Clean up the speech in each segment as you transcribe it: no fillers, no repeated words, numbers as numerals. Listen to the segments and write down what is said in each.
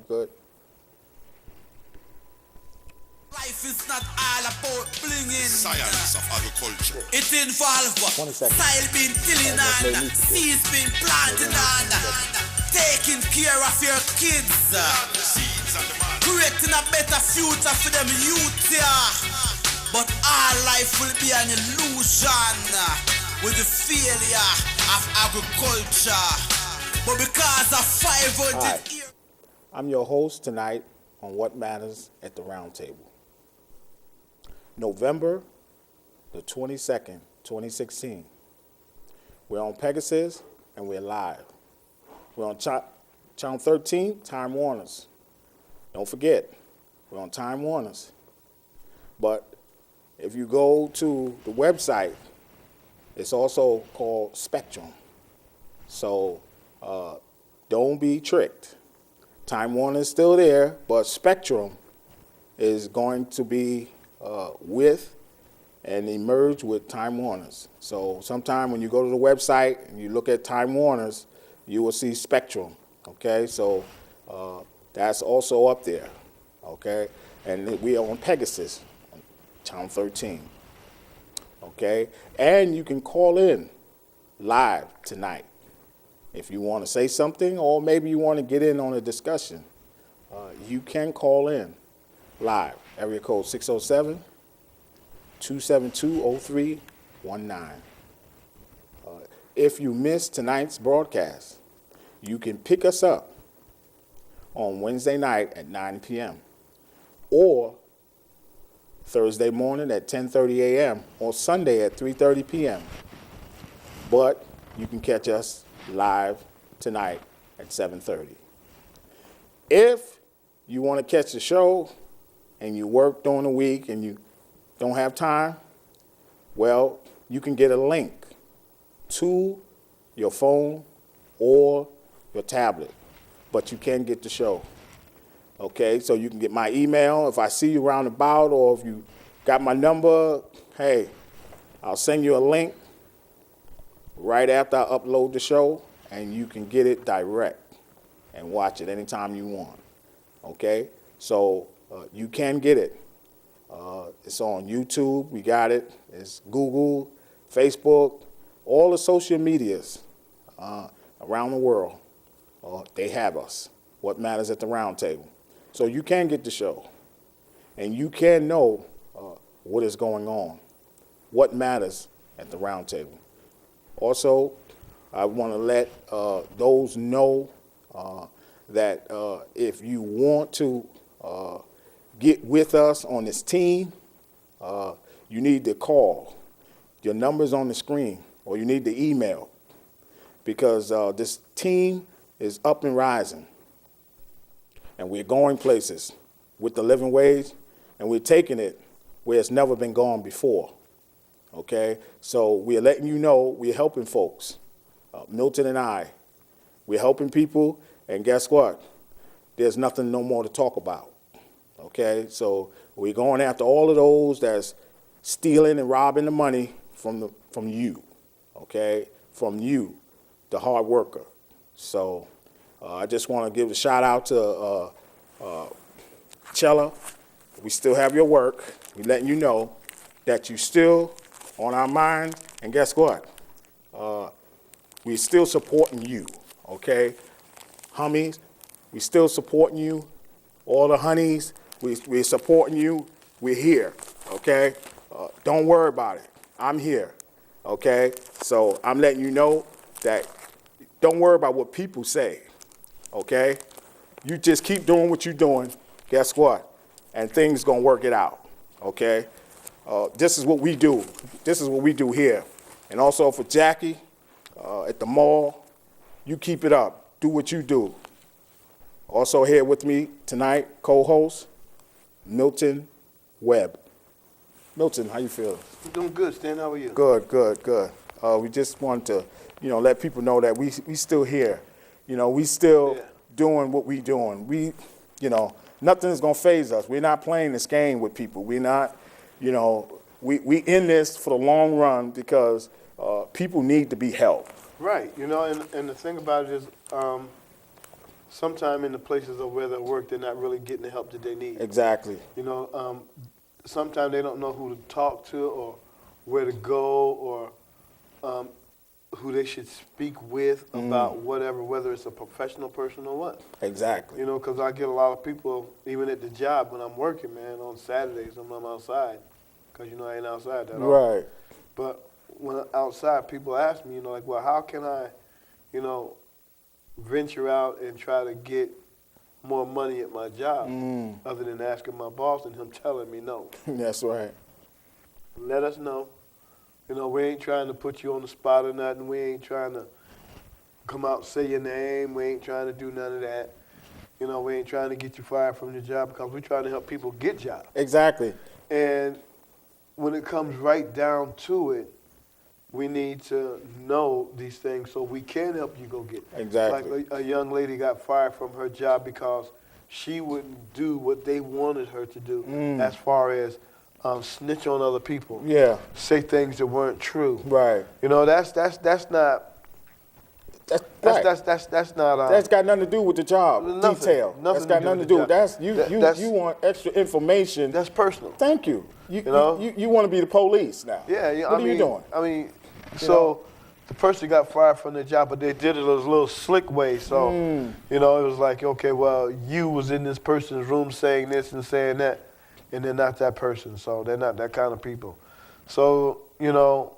Good. Life is not all about blinging. Science of agriculture. It involves 20 seconds. soil being tilling and seeds being planted and taking care of your kids. The seeds and the man. Creating a better future for them youth here. But all life will be an illusion with the failure of agriculture. But because of 500 Hi. years. I'm your host tonight on What Matters at the Roundtable. November the 22nd, 2016. We're on Pegasus and we're live. We're on Channel 13, Time Warners. Don't forget, we're on Time Warners. But if you go to the website, it's also called Spectrum. So don't be tricked. Time Warner is still there, but Spectrum is going to be with and emerge with Time Warners. So sometime when you go to the website and you look at Time Warners, you will see Spectrum, okay? So that's also up there, okay? And we are on Pegasus, on Channel 13, okay? And you can call in live tonight if you want to say something or maybe you want to get in on a discussion. You can call in live, area code 607-272-0319. If you missed tonight's broadcast, you can pick us up on Wednesday night at 9 p.m. or Thursday morning at 10:30 a.m. or Sunday at 3:30 p.m. But you can catch us live tonight at 7:30. If you want to catch the show and you work during the week and you don't have time, well, you can get a link to your phone or your tablet, but you can get the show. Okay, so you can get my email if I see you around about, or if you got my number, hey, I'll send you a link right after I upload the show, and you can get it direct and watch it anytime you want. Okay, so you can get it. It's on YouTube, we got it. It's Google, Facebook, all the social medias around the world. They have us, What Matters at the Roundtable. So you can get the show, and you can know what is going on, what matters at the Roundtable. Also, I want to let those know that if you want to get with us on this team, you need to call. Your number's on the screen, or you need to email, because this team is up and rising, and we're going places with the living wage, and we're taking it where it's never been gone before. Okay, so we're letting you know we're helping folks. Milton and I, we're helping people, and guess what? There's nothing no more to talk about. Okay, so we're going after all of those that's stealing and robbing the money from you. Okay, from you, the hard worker. So I just want to give a shout out to Chela. We still have your work. We're letting you know that you still on our mind, and guess what? We're still supporting you, okay? Hummies, we still supporting you. All the honeys, we're supporting you. We're here, okay? Don't worry about it. I'm here, okay? So I'm letting you know that don't worry about what people say, okay? You just keep doing what you're doing. Guess what? And things gonna work it out, okay? This is what we do. This is what we do here. And also for Jackie at the mall, you keep it up. Do what you do. Also here with me tonight, co-host Milton Webb. Milton, how you feeling? I'm doing good, Stan. How are you? Good. We just want to, let people know that we still here. We still doing what we doing. We, nothing is gonna faze us. We're not playing this game with people. We're not, we in this for the long run because people need to be helped. Right. And the thing about it is, sometimes in the places of where they work, they're not really getting the help that they need. Exactly. You know, sometimes they don't know who to talk to or where to go or who they should speak with about whatever, whether it's a professional person or what. Exactly. You know, because I get a lot of people, even at the job when I'm working, man, on Saturdays when I'm outside, because, you know, I ain't outside that often. Right. But when I'm outside, people ask me, you know, like, well, how can I, you know, venture out and try to get more money at my job other than asking my boss and him telling me no. That's right. Let us know. You know, we ain't trying to put you on the spot or nothing. We ain't trying to come out and say your name. We ain't trying to do none of that. You know, we ain't trying to get you fired from your job because we're trying to help people get jobs. Exactly. And when it comes right down to it, we need to know these things so we can help you go get them. Exactly. Like a young lady got fired from her job because she wouldn't do what they wanted her to do as far as snitch on other people. Yeah. Say things that weren't true. Right. You know, that's not. That's not. That's got nothing to do with the job Nothing. detail. Nothing That's got to do nothing with to do. the That's job. you want extra information. That's personal. Thank you. You know? you want to be the police now. Yeah. What are you doing? I mean, so the person got fired from their job, but they did it a little slick way. So, you know, it was like, okay, well, you was in this person's room saying this and saying that, and they're not that person. So they're not that kind of people. So, you know,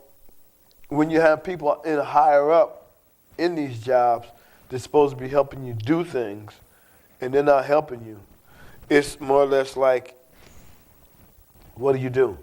when you have people in higher up in these jobs that's supposed to be helping you do things, and they're not helping you, it's more or less like, what do you do?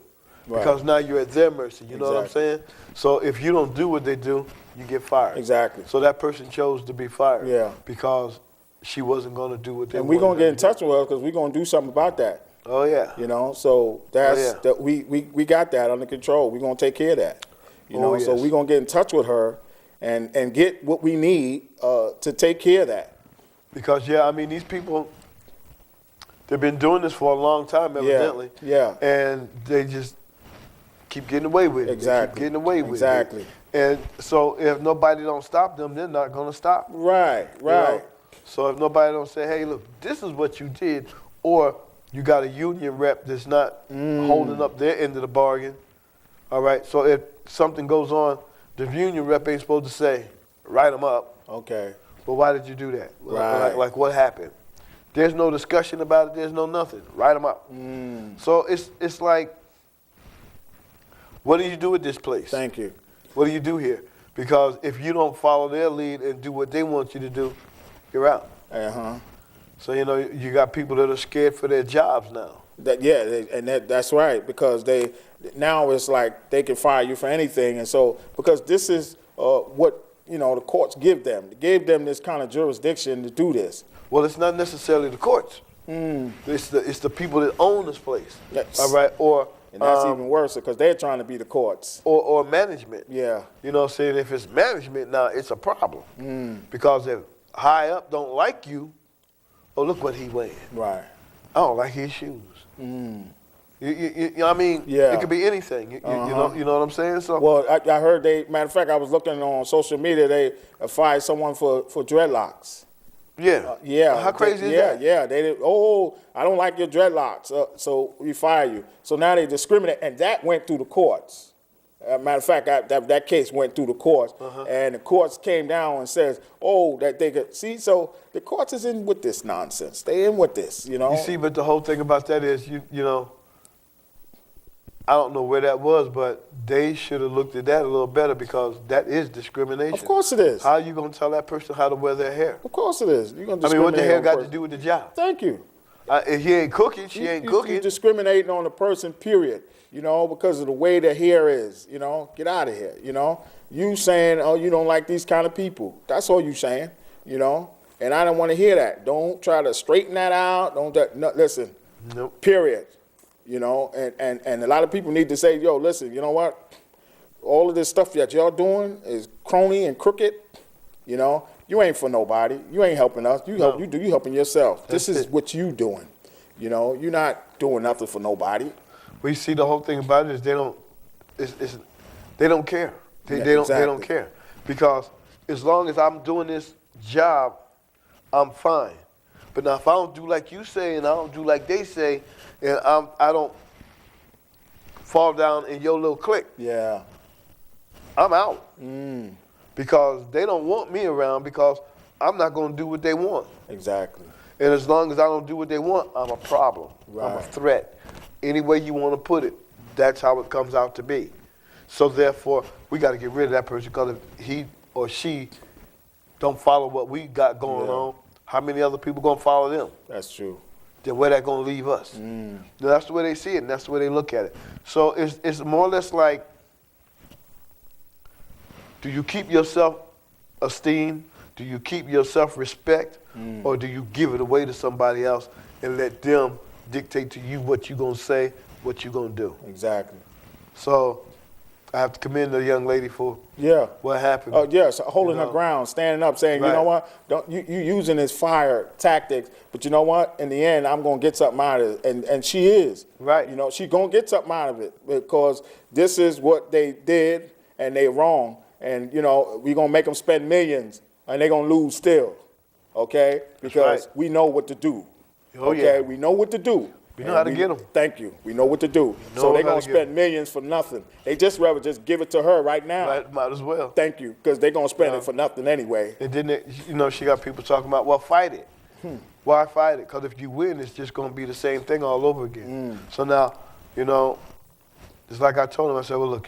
Right. Because now you're at their mercy. You know what I'm saying? So if you don't do what they do, you get fired. Exactly. So that person chose to be fired. Yeah. Because she wasn't going to do what they wanted. And we're going to get in her to touch with her because we're going to do something about that. do. Oh, yeah. You know, so that's yeah. that we got that under control. We're going to take care of that. You know, so yes. we're going to get in touch with her and get what we need to take care of that. Because, yeah, I mean, these people, they've been doing this for a long time, evidently. Yeah. And they just keep getting away with it. Exactly. They keep getting away with Exactly. it. And so if nobody don't stop them, they're not going to stop. Right, You right. know? So if nobody don't say, hey, look, this is what you did, or you got a union rep that's not holding up their end of the bargain, all right? So if something goes on, the union rep ain't supposed to say, write them up. Okay. But why did you do that? Right. Like what happened? There's no discussion about it. There's no nothing. Write them up. So it's like, what do you do with this place? Thank you. What do you do here? Because if you don't follow their lead and do what they want you to do, you're out. Uh-huh. So, you know, you got people that are scared for their jobs now. That's right, because now it's like they can fire you for anything. And so, because this is what, you know, the courts give them. They gave them this kind of jurisdiction to do this. Well, it's not necessarily the courts. It's the people that own this place. Yes. All right, And that's even worse because they're trying to be the courts. Or management. Yeah. You know what I'm saying? If it's management now, it's a problem. Because if high up don't like you, oh, look what he wearing. Right. I don't like his shoes. You know what I mean? Yeah. It could be anything. You know what I'm saying? So Well, I heard matter of fact, I was looking on social media, they fired someone for dreadlocks. yeah. Yeah. How crazy is that? Yeah. They did, I don't like your dreadlocks, so we fire you. So now they discriminate, and that went through the courts. Matter of fact, that case went through the courts, and the courts came down and says, that they could see. So the courts is in with this nonsense. They in with this, you know. You see, but the whole thing about that is, you know, I don't know where that was, but they should have looked at that a little better because that is discrimination. Of course it is. How are you going to tell that person how to wear their hair? Of course it is. You're gonna I mean, what the discriminate hair on got person. to do with the job? Thank you. If he ain't cooking, she ain't cooking. You're discriminating on the person, period. You know, because of the way their hair is. You know, get out of here. You know, you saying, you don't like these kind of people. That's all you saying. You know, and I don't want to hear that. Don't try to straighten that out. Listen. Nope. Period. You know, and a lot of people need to say, listen, you know what? All of this stuff that y'all doing is crony and crooked. You know, you ain't for nobody. You ain't helping us. You helping yourself. This is what you doing. You know, you're not doing nothing for nobody. We see the whole thing about it is they don't care. They don't care because as long as I'm doing this job I'm fine. But now if I don't do like you say and I don't do like they say, and I don't fall down in your little clique, Yeah. I'm out. Because they don't want me around because I'm not going to do what they want. Exactly. And as long as I don't do what they want, I'm a problem. I'm a Right. threat. Any way you want to put it, that's how it comes out to be. So therefore, we got to get rid of that person because if he or she don't follow what we got going on, how many other people going to follow them? That's true. Then where that going to leave us? That's the way they see it, and that's the way they look at it. So it's more or less like, do you keep your self-esteem? Do you keep your self-respect? Or do you give it away to somebody else and let them dictate to you what you're going to say, what you're going to do? Exactly. So I have to commend the young lady for Yeah. what happened. Oh yes, holding You know? her ground, standing up, saying, you Right. know what, don't you using his fire tactics, but you know what? In the end, I'm gonna get something out of it, and she is. Right. You know, she gonna get something out of it because this is what they did, and they wrong, and you know we gonna make them spend millions, and they gonna lose still, okay? Because right. we know what to do. Oh, okay, yeah. we know what to do. We know how to get 'em. Thank you. We know what to do. know So they're how gonna to get 'em. spend millions for nothing. They just rather just give it to her right now. Might as well. Thank you, because they're going to spend Yeah. it for nothing anyway. And then, she got people talking about, well, fight it. Why fight it? Because if you win, it's just going to be the same thing all over again. So now, it's like I told him, I said, well, look,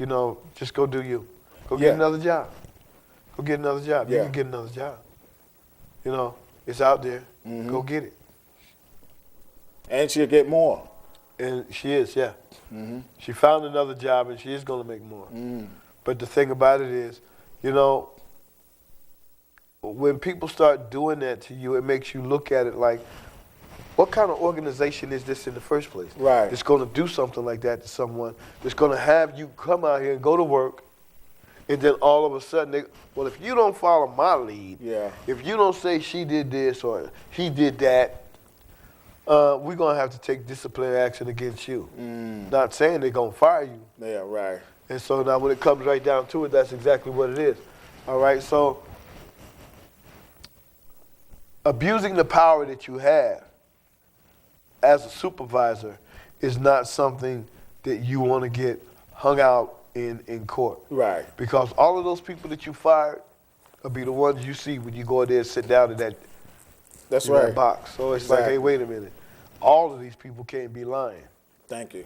just go do you. Go get Yeah. another job. Go get another job. You Yeah. can get another job. It's out there. Go get it. And she'll get more. And she is, yeah. She found another job, and she is going to make more. But the thing about it is, when people start doing that to you, it makes you look at it like, what kind of organization is this in the first place? Right. It's going to do something like that to someone. It's going to have you come out here and go to work, and then all of a sudden, if you don't follow my lead, Yeah. if you don't say she did this or he did that, we're going to have to take disciplinary action against you. Not saying they're going to fire you. Yeah, right. And so now when it comes right down to it, that's exactly what it is. All right, so abusing the power that you have as a supervisor is not something that you want to get hung out in court. Right. Because all of those people that you fired will be the ones you see when you go in there and sit down in that, That's in that right. box. So it's like, hey, wait a minute. All of these people can't be lying. Thank you.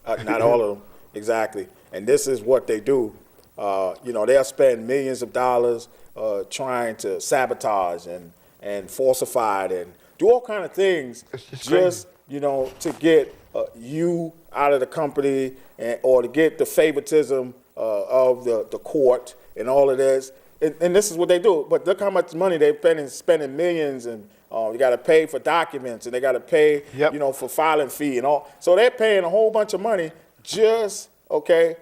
Not all of them. Exactly. And this is what they do. They'll spend millions of dollars trying to sabotage and falsify it and do all kind of things It's just to get you out of the company or to get the favoritism of the court and all of this. And this is what they do. But look how much money they're spending millions, and you got to pay for documents, and they got to pay, Yep. for filing fee and all. So they're paying a whole bunch of money just, okay.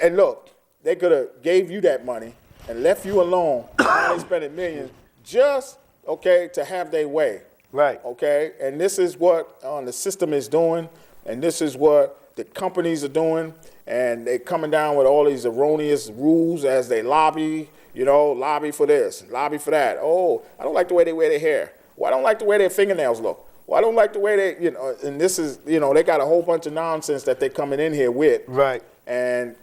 And look, they could have gave you that money and left you alone. Now they're spending millions just, okay, to have their way. Right. Okay, and this is what the system is doing, and this is what the companies are doing, and they're coming down with all these erroneous rules as they lobby, lobby for this, lobby for that. Oh, I don't like the way they wear their hair. Well, I don't like the way their fingernails look. Well, I don't like the way they, and this is, they got a whole bunch of nonsense that they're coming in here with. Right. And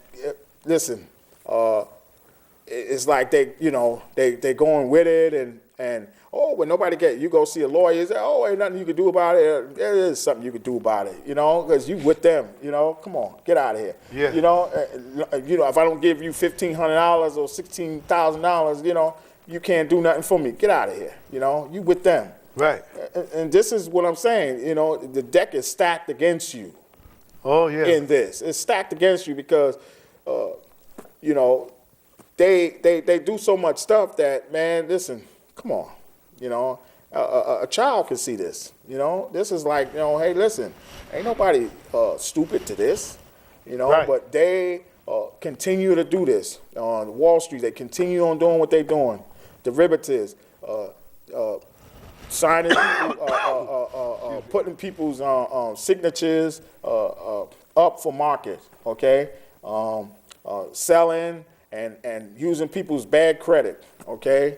listen, it's like they going with it, and when nobody you go see a lawyer, you say, ain't nothing you can do about it. There is something you can do about it, because you with them, come on, get out of here. Yeah. If I don't give you $1,500 or $16,000, you can't do nothing for me. Get out of here, you with them. Right. And this is what I'm saying, the deck is stacked against you. Oh, yeah. In this, it's stacked against you because, they do so much stuff that, man, listen, come on, a child can see this, this is like, hey, listen, ain't nobody stupid to this, Right. but they continue to do this on Wall Street. They continue on doing what they're doing, derivatives, signing, putting people's signatures up for market, okay? Selling and using people's bad credit, okay?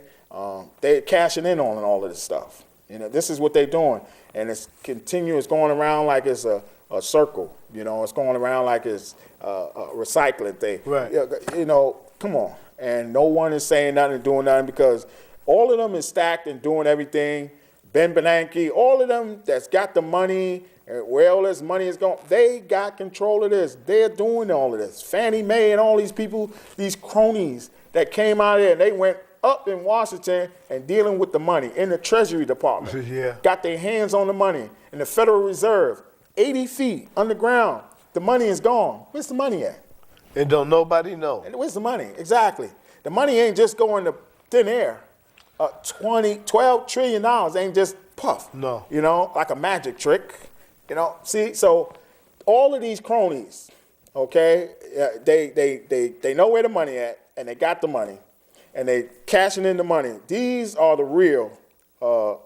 They're cashing in on all of this stuff. You know, this is what they're doing, and it's continuous going around like it's a circle. You know, it's going around like it's a recycling thing. Right. You know, come on. And no one is saying nothing and doing nothing because all of them is stacked and doing everything. Ben Bernanke, all of them that's got the money, where all this money is going, they got control of this. They're doing all of this. Fannie Mae and all these people, these cronies that came out of there, and they went up in Washington and dealing with the money in the Treasury Department. Yeah. Got their hands on the money. In the Federal Reserve, 80 feet underground, the money is gone. Where's the money at? And don't nobody know. And where's the money? Exactly. The money ain't just going to thin air. $12 trillion ain't just puff. No. You know, like a magic trick. You know, see, so all of these cronies, okay, they know where the money at, and they got the money, and they cashing in the money. These are the real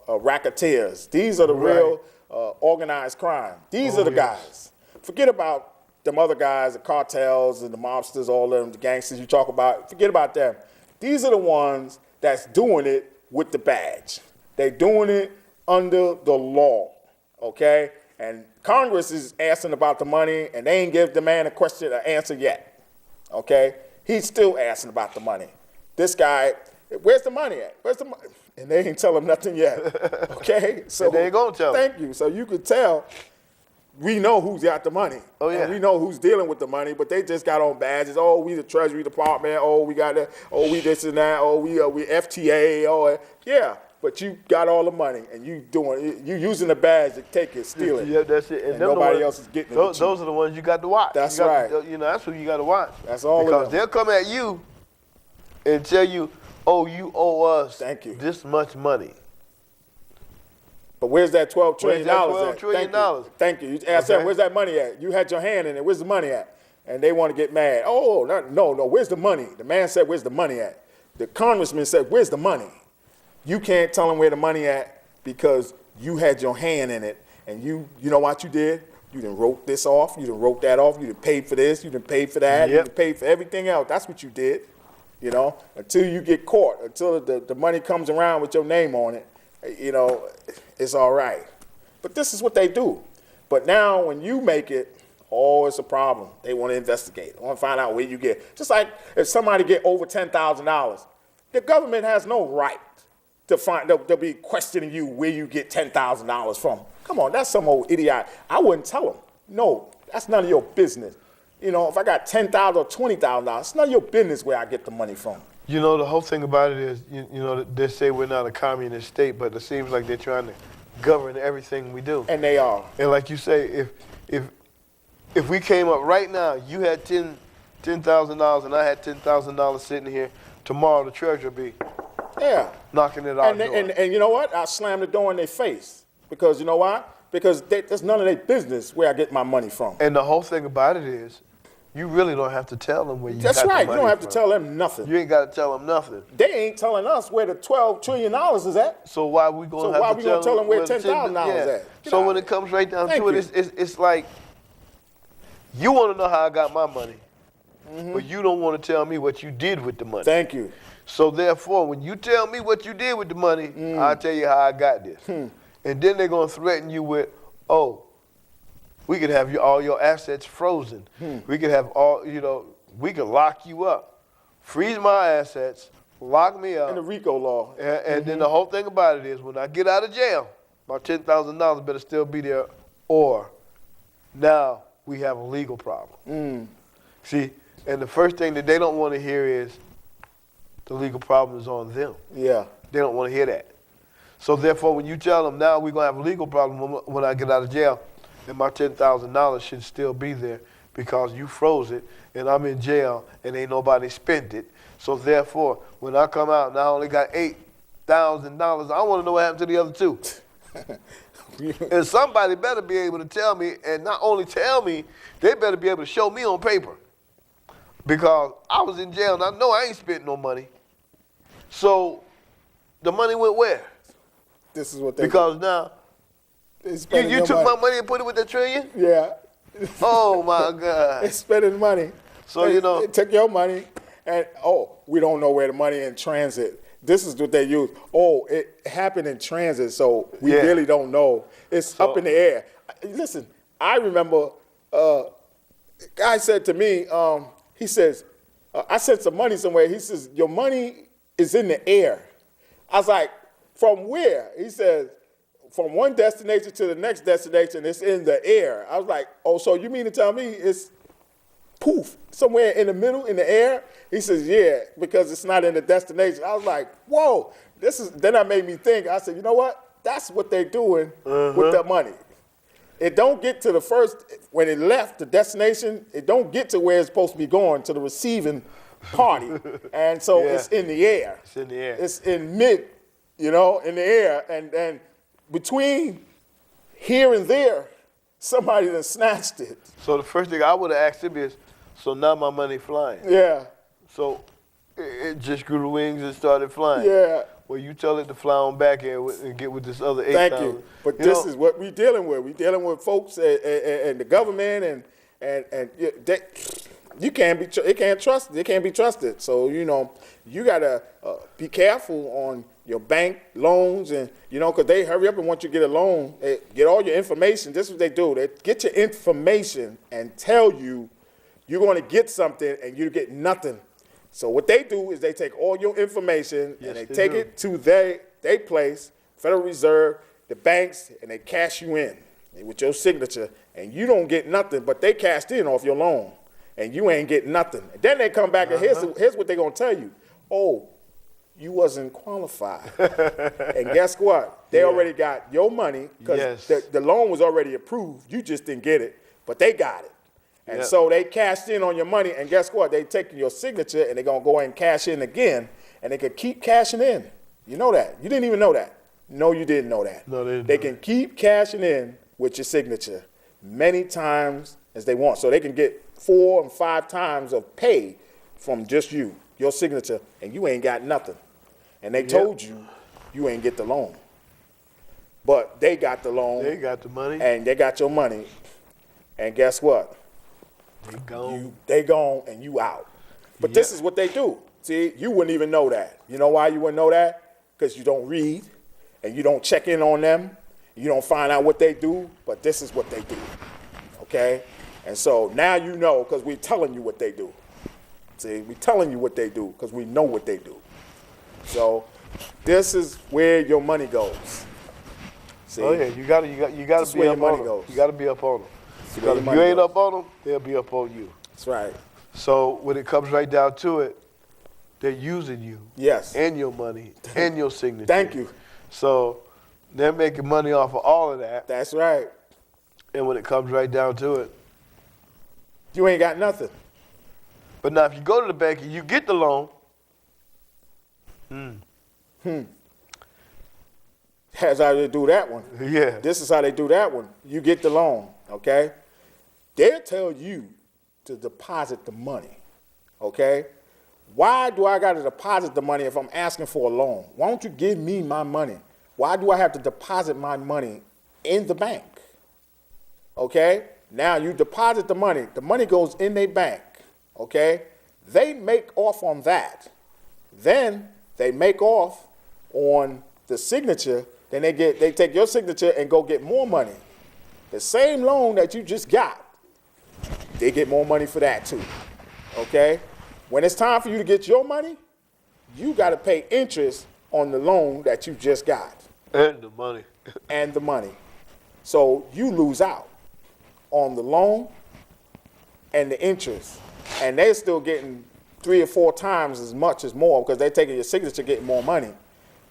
racketeers. These are the real organized crime. These are the guys. Forget about them other guys, the cartels and the mobsters, all of them, the gangsters you talk about. Forget about them. These are the ones that's doing it with the badge. They're doing it under the law, okay? And Congress is asking about the money, and they ain't give the man an answer yet, okay? He's still asking about the money. This guy, where's the money at? Where's the money? And they ain't tell him nothing yet, okay? So And they ain't gonna tell him. Thank you. So you could tell we know who's got the money. Oh, yeah. And we know who's dealing with the money, but they just got on badges. Oh, we the Treasury Department. Oh, we got that. Oh, we this and that. Oh, we FTA. Oh, yeah. But you got all the money, and you using the badge to take it, steal it. Yeah, that's it. And nobody else is getting it. Those are the ones you got to watch. That's right. right. That's who you got to watch. That's all of Because them. they'll come at you and tell you, oh, you owe us Thank you. this much money. But where's that $12 trillion $12 at? trillion? Thank you. You asked them, where's that money at? You had your hand in it. Where's the money at? And they want to get mad. Oh, no. Where's the money? The man said, where's the money at? The congressman said, where's the money? You can't tell them where the money at because you had your hand in it. And you know what you did? You done wrote this off. You done wrote that off. You done paid for this. You done paid for that. You done paid for everything else. That's what you did, you know, until you get caught, until the money comes around with your name on it. You know, it's all right. But this is what they do. But now when you make it, oh, it's a problem. They want to investigate. They want to find out where you get. Just like if somebody get over $10,000, the government has no right to find. They'll be questioning you where you get $10,000 from. Come on, that's some old idiot. I wouldn't tell them. No, that's none of your business. You know, if I got $10,000 or $20,000, it's none of your business where I get the money from. You know, the whole thing about it is, you know, they say we're not a communist state, but it seems like they're trying to govern everything we do. And they are. And like you say, if we came up right now, you had $10,000 and I had $10,000 sitting here, tomorrow the treasurer will be knocking at our door. And you know what? I slam the door in their face. Because you know why? Because that's none of their business where I get my money from. And the whole thing about it is, you really don't have to tell them where you got That's the right. money You don't have from. to tell them nothing. You ain't got to tell them nothing. They ain't telling us where the $12 trillion is at. So why we going to have to tell them where $10,000 is at? So when it comes right down to it, it's like, you want to know how I got my money, but you don't want to tell me what you did with the money. Thank you. So therefore, when you tell me what you did with the money, I'll tell you how I got this. And then they're going to threaten you with, oh, we could have all your assets frozen. We could have we could lock you up, freeze my assets, lock me up. In the RICO law. And then the whole thing about it is, when I get out of jail, my $10,000 better still be there, or now we have a legal problem. See, and the first thing that they don't want to hear is the legal problem is on them. Yeah. They don't want to hear that. So therefore, when you tell them now we're going to have a legal problem when I get out of jail, then my $10,000 should still be there because you froze it and I'm in jail and ain't nobody spent it. So therefore, when I come out and I only got $8,000, I want to know what happened to the other two. And somebody better be able to tell me, and not only tell me, they better be able to show me on paper. Because I was in jail and I know I ain't spent no money. So the money went where? This is what they Because now, you took my money and put it with the trillion? Yeah. Oh my God. They're spending money. So, They took your money and, we don't know where the money in transit. This is what they use. Oh, it happened in transit, so we Yeah. really don't know. It's up in the air. Listen, I remember a guy said to me, he says, I sent some money somewhere. He says, your money is in the air. I was like, from where? He says, from one destination to the next destination, it's in the air. I was like, oh, so you mean to tell me it's poof, somewhere in the middle, in the air? He says, yeah, because it's not in the destination. I was like, whoa, then that made me think. I said, you know what? That's what they're doing with the money. It don't get to the first, when it left the destination, it don't get to where it's supposed to be going, to the receiving party. And so it's in the air. It's in the air. It's in mid, in the air. And between here and there, somebody done snatched it. So the first thing I would have asked him is, so now my money flying. Yeah. So it just grew the wings and started flying. Yeah. Well, you tell it to fly on back and get with this other 8,000. Thank you. But this is what we're dealing with. We're dealing with folks and the government and you can't be. It can't trust. It can't be trusted. So you gotta be careful on your bank loans and because they hurry up and once you get a loan, they get all your information. This is what they do. They get your information and tell you you're going to get something and you get nothing. So what they do is they take all your information and they take it to their place, Federal Reserve, the banks, and they cash you in with your signature, and you don't get nothing, but they cashed in off your loan, and you ain't getting nothing. And then they come back and here's what they're going to tell you. Oh, you wasn't qualified. And guess what? They already got your money because the loan was already approved. You just didn't get it, but they got it. And so they cashed in on your money, and guess what? They taking your signature, and they're going to go and cash in again, and they can keep cashing in. You know that. You didn't even know that. No, you didn't know that. No, they didn't. They can keep cashing in with your signature many times as they want. So they can get 4 and 5 times of pay from just your signature, and you ain't got nothing. And they told you ain't get the loan. But they got the loan. They got the money. And they got your money. And guess what? They gone. They gone and you out. But this is what they do. See, you wouldn't even know that. You know why you wouldn't know that? Because you don't read and you don't check in on them. You don't find out what they do, but this is what they do. Okay? And so now you know because we're telling you what they do. See, we're telling you what they do because we know what they do. So this is where your money goes. See? Oh yeah, you gotta be up on them. You gotta be up on them. Because if you ain't up on them, they'll be up on you. That's right. So when it comes right down to it, they're using you. Yes. And your money and your signature. Thank you. So they're making money off of all of that. That's right. And when it comes right down to it, you ain't got nothing. But now if you go to the bank and you get the loan, That's how they do that one. Yeah. This is how they do that one. You get the loan, okay? They'll tell you to deposit the money, okay? Why do I got to deposit the money if I'm asking for a loan? Why don't you give me my money? Why do I have to deposit my money in the bank? Okay? Now you deposit the money. The money goes in their bank, okay? They make off on that. Then they make off on the signature. Then they take your signature and go get more money. The same loan that you just got, they get more money for that too, okay? When it's time for you to get your money, you got to pay interest on the loan that you just got. And the money. And the money. So you lose out on the loan and the interest. And they're still getting 3 or 4 times as much as more because they're taking your signature, getting more money.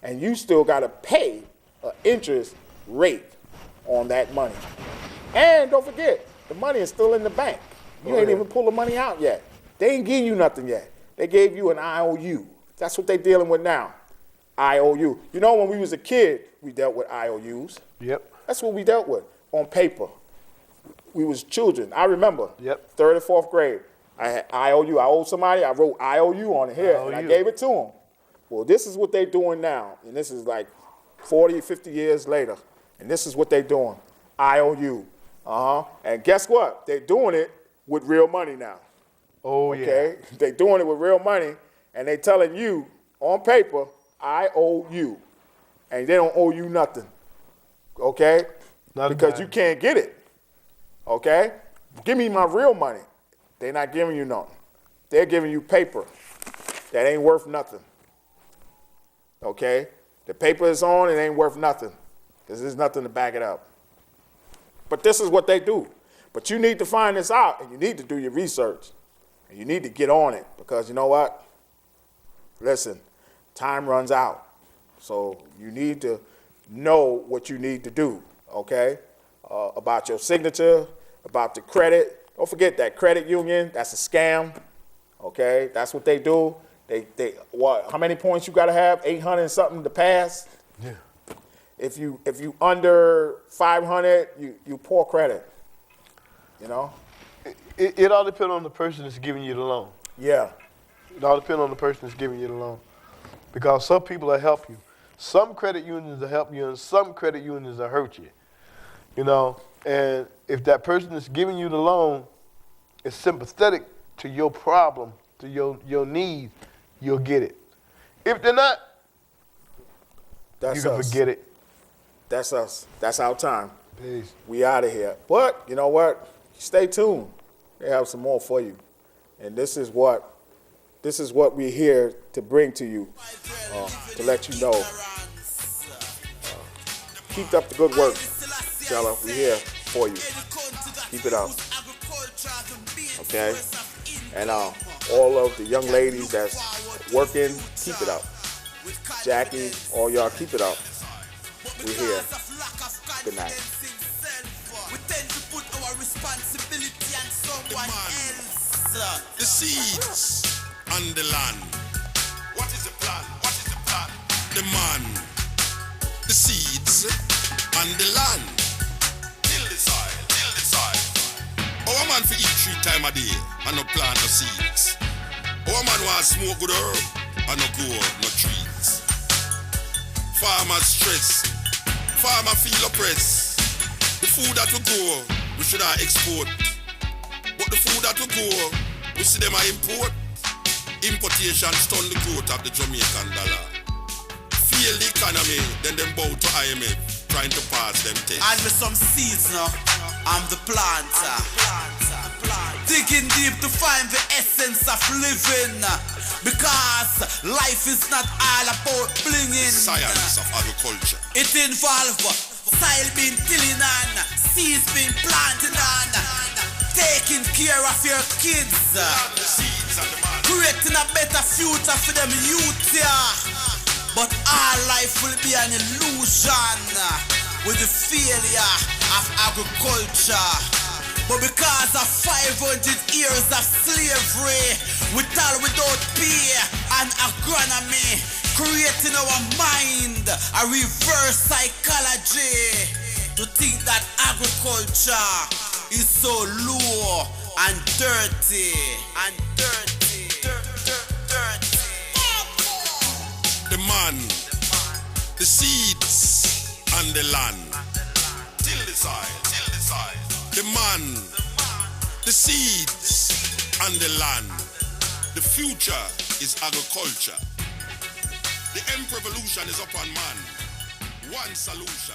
And you still got to pay an interest rate on that money. And don't forget, the money is still in the bank. You ain't even pulled the money out yet. They ain't give you nothing yet. They gave you an IOU. That's what they're dealing with now. IOU. You know, when we was a kid, we dealt with IOUs. Yep. That's what we dealt with on paper. We was children. I remember. Yep. 3rd and 4th grade. I had IOU. I owed somebody. I wrote IOU on it here, and I gave it to them. Well, this is what they're doing now, and this is like 40, 50 years later, and this is what they're doing. IOU. And guess what? They're doing it with real money now. Oh, okay? They're doing it with real money, and they're telling you on paper, I owe you, and they don't owe you nothing, okay? Because you can't get it, okay? Give me my real money. They're not giving you nothing. They're giving you paper that ain't worth nothing, okay? The paper is on, it ain't worth nothing because there's nothing to back it up. But this is what they do. But you need to find this out, and you need to do your research, and you need to get on it because you know what? Listen, time runs out. So you need to know what you need to do, okay? About your signature, about the credit. Don't forget that credit union, that's a scam, okay? That's what they do. They what? How many points you got to have? 800 and something to pass? Yeah. If you under 500, you poor credit, you know? It all depends on the person that's giving you the loan. Yeah. It all depends on the person that's giving you the loan. Because some people will help you. Some credit unions will help you, and some credit unions will hurt you. You know, and if that person that's giving you the loan is sympathetic to your problem, to your needs, you'll get it. If they're not, That's you can us. forget it. That's us. That's our time. Peace. We out of here. But you know what? Stay tuned. They have some more for you. And this is what we're here to bring to you, to let you know. Keep up the good work, Chela. We're here for you. Keep it up. Okay? And all of the young ladies that's working, keep it up. Jackie, all y'all, keep it up. We're here. Good night. We tend to put our responsibility on someone else. The seeds and the land. What is the plan? What is the plan? The man, the seeds and the land. Till the soil, till the soil. Our man for eat 3 times a day and no plant no seeds. Our man want smoke good herb and no grow no trees. Farmers stress, farmer feel oppressed. The food that we grow, we should have export. But the food that we grow, we see them import. Importation stun the growth of the Jamaican dollar. Fail the economy, then them bow to IMF, trying to pass them tests. And with some seeds now, I'm the planter. Digging deep to find the essence of living. Because life is not all about blinging. Science of agriculture. It involves soil being tilling on, seeds being planted on, taking care of your kids, The seeds and the man. creating a better future for them youth, yeah. But our life will be an illusion with the failure of agriculture. But because of 500 years of slavery, without pay and agronomy, creating our mind a reverse psychology to think that agriculture is so low and dirty and dirty. The man, the seeds and the land. Till the soil, till the soil. The man, the seeds and the land. The future is agriculture. The end revolution is upon man. One solution.